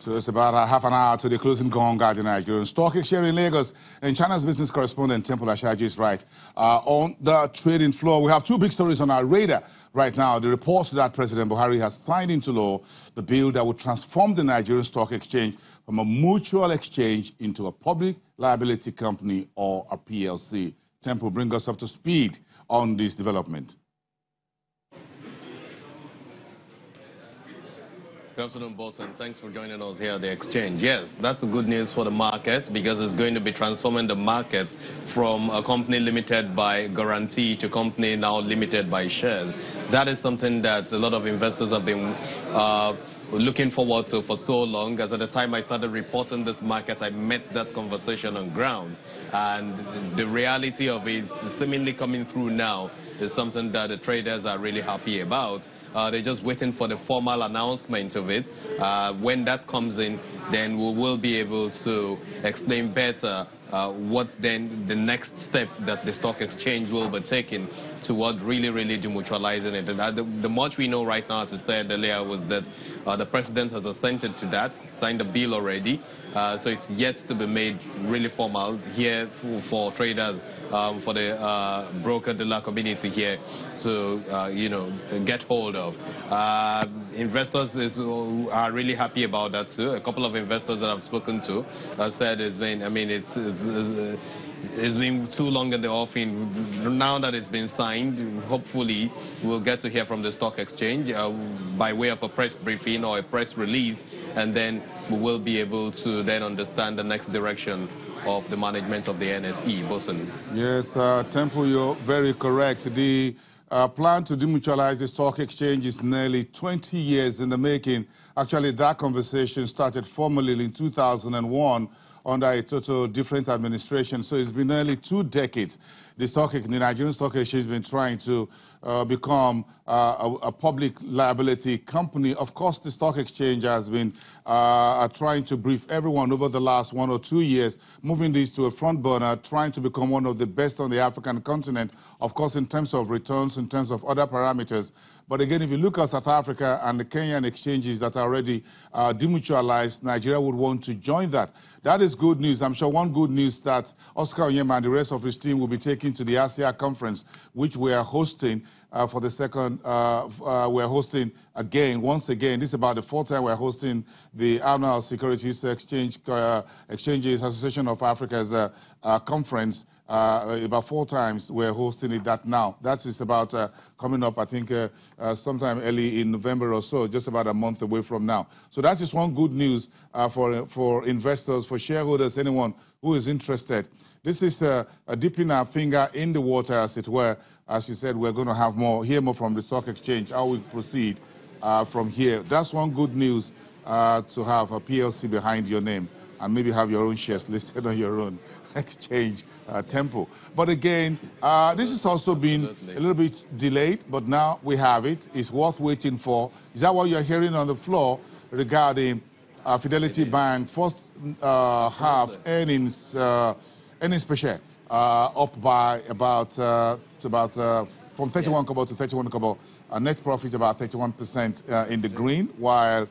So it's about half an hour to the closing gong at the Nigerian Stock Exchange in Lagos. And China's business correspondent, Temple Ashaji, is right. On the trading floor, we have two big stories on our radar right now. The report that President Buhari has signed into law the bill that would transform the Nigerian Stock Exchange from a mutual exchange into a public liability company or a PLC. Temple, bring us up to speed on this development. Good afternoon, boss, and thanks for joining us here at the exchange. Yes, that's good news for the markets because it's going to be transforming the markets from a company limited by guarantee to company now limited by shares. That is something that a lot of investors have been looking forward to for so long. As at the time I started reporting this market, I met that conversation on ground. And the reality of it seemingly coming through now is something that the traders are really happy about. They're just waiting for the formal announcement of it. When that comes in, then we will be able to explain better what then the next step that the stock exchange will be taking toward really demutualizing it. And the much we know right now, as I said earlier, was that the president has assented to that, signed a bill already. So it's yet to be made really formal here for traders, for the broker-dealer community here to, get hold of. Investors are really happy about that too. A couple of investors that I've spoken to said it's been too long in the offing. Now that it's been signed, hopefully we'll get to hear from the stock exchange by way of a press briefing or a press release, and then we will be able to then understand the next direction of the management of the NSE. Bosun. Yes, Temple, you're very correct. The plan to demutualize the stock exchange is nearly 20 years in the making. Actually, that conversation started formally in 2001 under a total different administration. So it's been nearly 2 decades. The Nigerian Stock Exchange has been trying to become a public liability company. Of course, the stock exchange has been trying to brief everyone over the last 1 or 2 years, moving this to a front burner, trying to become one of the best on the African continent, of course, in terms of returns, in terms of other parameters. But again, if you look at South Africa and the Kenyan exchanges that are already demutualized, Nigeria would want to join that. That is good news. I'm sure one good news that Oscar Onyema and the rest of his team will be taking to the ASEA conference, which we are hosting for the second. We're hosting once again. This is about the 4th time we're hosting the annual Securities Exchanges Association of Africa's conference. About 4 times we're hosting it now. That is about coming up, I think, sometime early in November or so, just about a month away from now. So that is one good news for investors, for shareholders, anyone who is interested. This is dipping our finger in the water, as it were. As you said, we're going to hear more from the stock exchange, how we proceed from here. That's one good news, to have a PLC behind your name and maybe have your own shares listed on your own exchange, Temple. But again, this has also been a little bit delayed, but now we have it. It's worth waiting for. Is that what you're hearing on the floor regarding Fidelity Bank first half earnings per share up by about from 31 kobo to 31 kobo, net profit about 31% in the green, while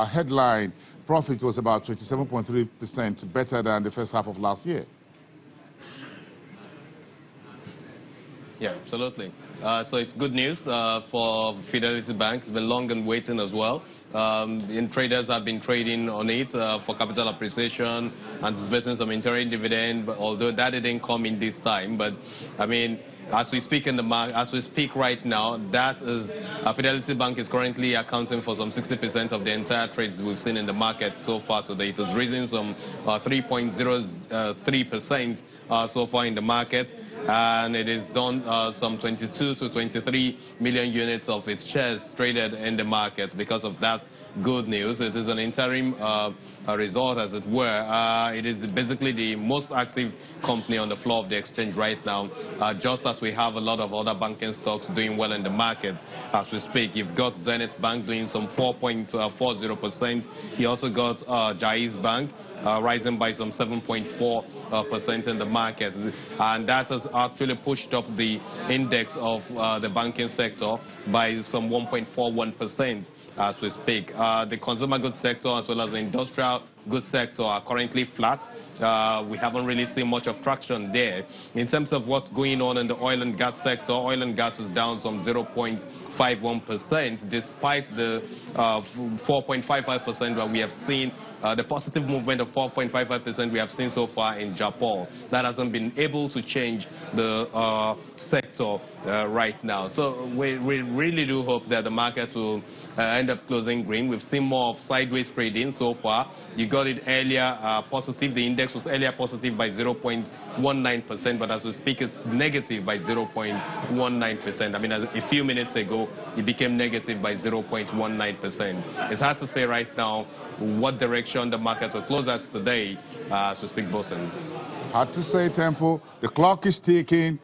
headline profit was about 27.3% better than the first half of last year. Yeah, absolutely. So it's good news for Fidelity Bank. It's been long and waiting as well. Traders have been trading on it for capital appreciation, anticipating some interim dividend, but although that didn't come in this time. But I mean, as we speak right now, that is Fidelity Bank is currently accounting for some 60% of the entire trades we've seen in the market so far today. It has risen some 3.03% so far in the market, and it is done some 22 to 23 million units of its shares traded in the market. Because of that good news, it is an interim result, as it were. It is basically the most active company on the floor of the exchange right now, just as we have a lot of other banking stocks doing well in the market as we speak. You've got Zenith Bank doing some 4.40%. You also got Jaiz Bank rising by some 7.4% in the market, and that is actually pushed up the index of the banking sector by some 1.41% as we speak. The consumer goods sector as well as the industrial goods sector are currently flat. We haven't really seen much of traction there. In terms of what's going on in the oil and gas sector, oil and gas is down some 0.51%, despite the 4.55% that we have seen, the positive movement of 4.55% we have seen so far in Japan. That hasn't been able to change the sector right now. So we really do hope that the market will end up closing green. We've seen more of sideways trading so far. You got it earlier positive. The index was earlier positive by 0.19%, but as we speak, it's negative by 0.19%. I mean, a few minutes ago, it became negative by 0.19%. It's hard to say right now what direction the market will close at today as we speak, Bosun. Hard to say, Temple. The clock is ticking,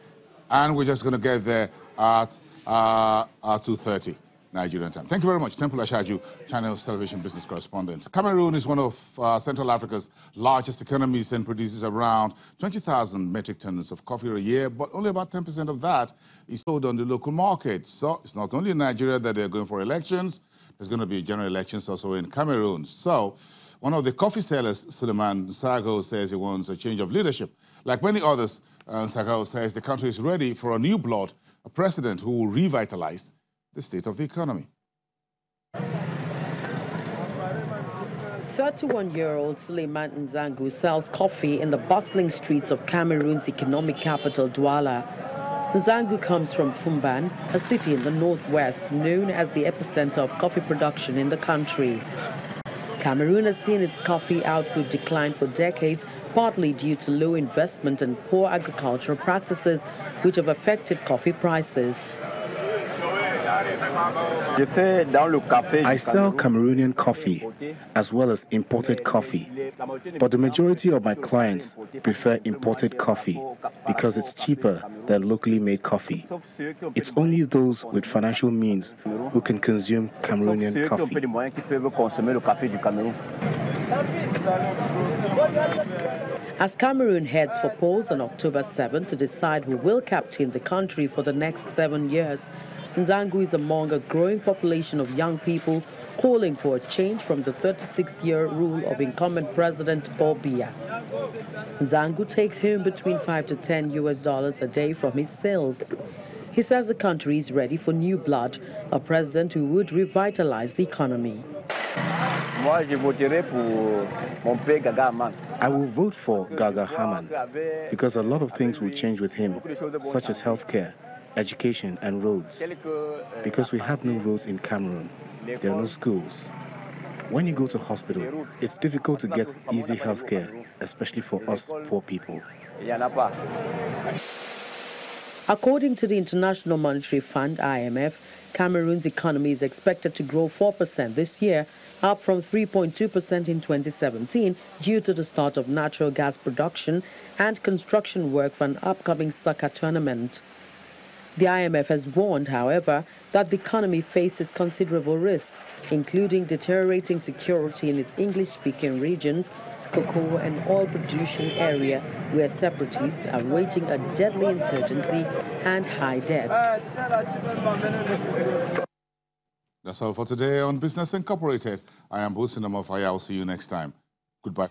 and we're just going to get there at 2:30. Nigerian time. Thank you very much. Temple Ashaju, Channels Television Business Correspondent. Cameroon is one of Central Africa's largest economies and produces around 20,000 metric tons of coffee a year, but only about 10% of that is sold on the local market. So it's not only in Nigeria that they're going for elections, there's going to be general elections also in Cameroon. So one of the coffee sellers, Suleiman Sago, says he wants a change of leadership. Like many others, Sago says the country is ready for a new blood, a president who will revitalize the state of the economy. 31-year-old Suleiman Nzangu sells coffee in the bustling streets of Cameroon's economic capital, Douala. Nzangu comes from Fumban, a city in the northwest known as the epicenter of coffee production in the country. Cameroon has seen its coffee output decline for decades, partly due to low investment and poor agricultural practices, which have affected coffee prices. I sell Cameroonian coffee as well as imported coffee, but the majority of my clients prefer imported coffee because it's cheaper than locally made coffee. It's only those with financial means who can consume Cameroonian coffee. As Cameroon heads for polls on October 7 to decide who will captain the country for the next 7 years, Nzangu is among a growing population of young people calling for a change from the 36-year rule of incumbent President Paul Biya. Nzangu takes home between $5 to $10 a day from his sales. He says the country is ready for new blood, a president who would revitalize the economy. I will vote for Gaga Haman because a lot of things will change with him, such as healthcare, education and roads. Because we have no roads in Cameroon, there are no schools. When you go to hospital, it's difficult to get easy healthcare, especially for us poor people. According to the International Monetary Fund, IMF, Cameroon's economy is expected to grow 4% this year, up from 3.2% in 2017 due to the start of natural gas production and construction work for an upcoming soccer tournament. The IMF has warned, however, that the economy faces considerable risks, including deteriorating security in its English-speaking regions, cocoa and oil-producing area where separatists are waging a deadly insurgency, and high debts. That's all for today on Business Incorporated. I am Bosun Amofaya. I'll see you next time. Goodbye.